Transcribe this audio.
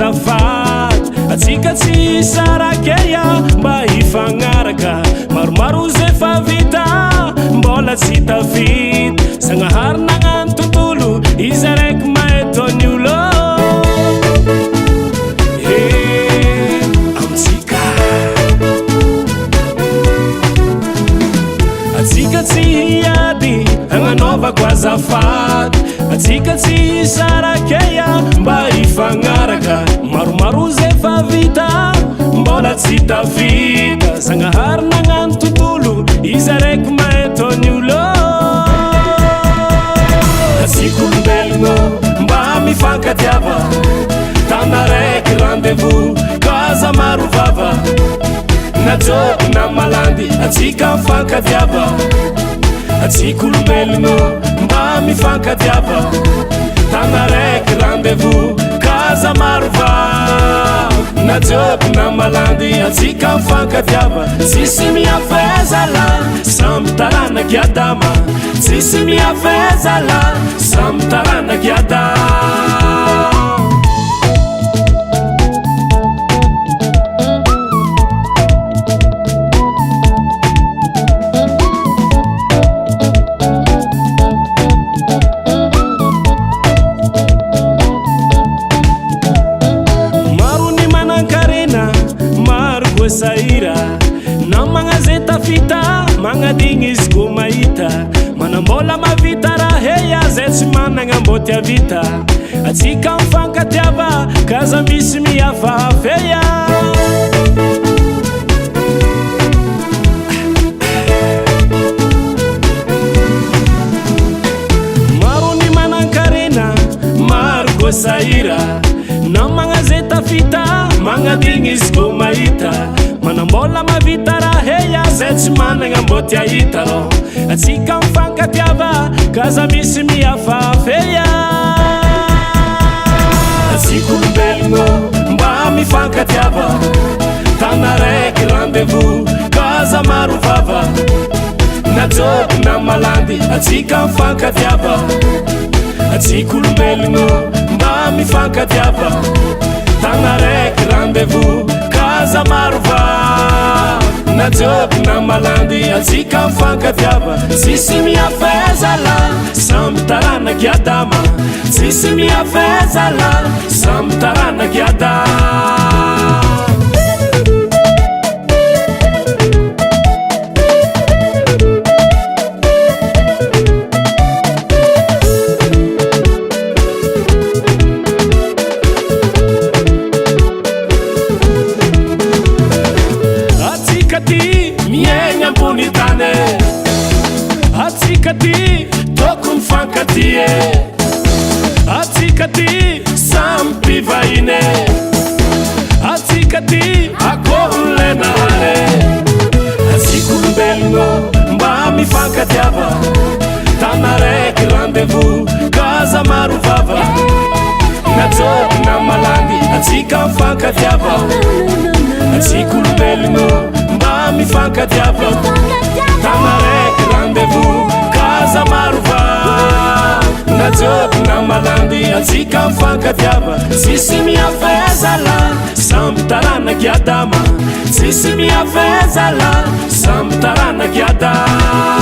azafady atsika tsy sarakeya mba hifagnaraka maromaro zay fa vita mbola tsy tafita Sagnahary nagnano tontolo izy araiky mahetony olo amitsika atsika tsy hiady agnanovako azafady atsika tsy sarakeya mba hifagnaraka maromaro zay fa vita mbola tsy tafita Sagnahary nagnano tontolo izy araiky mahetony olo atsika olombelogno mba mifankatiava tana raiky rendez-vous kaza maro vava najoko na malandy atsika mifankatiava atsika olombelogno mba mifankatiava tana raiky rendez-vous kaza maro vava najoko na malandy atsika mifankatiava tsisy miafezala samby taranaky adama tsisy miafezala samby taranaky adama saira na magnaze tafita magnadigny izy ko mahita manambola mavita raha heya zay tsy managna mboty avita atsika mifankatiava kaza misy miafafeya maro ny manankarena maro ko saira na magnaze tafita magnadigny izy ko mahita manambola mavita raha heya zay tsy managna mboty ahita ro atsika mifankatiava kaza misy miafafeya atsika olombelogno mba mifankatiava tana raiky rendez-vous kaza maro vava najoko na malandy atsika mifankatiava atsika olombelogno mba mifankatiava tana raiky rendez-vous kaza maro vava najoko na malandy atsika mifankatiava tsisy miafezala samby taranaky adama tsisy miafezala samby taranaky adama miegna ambony tany atsika ty toko mifankatie atsika ty samy mpivahine atsika ty akohole nahare atsika olombelogno mba mifankatiava tana raiky rendez-vous kaza maro vava najoko na malandy atsika mifankatiava atsika olombelogno mba mifankatiava tana raiky rendez-vous kaza maro vava najoko na malandy atsika mifankatiava tsisy miafezala samby taranaky adama tsisy miafezala samby taranaky adama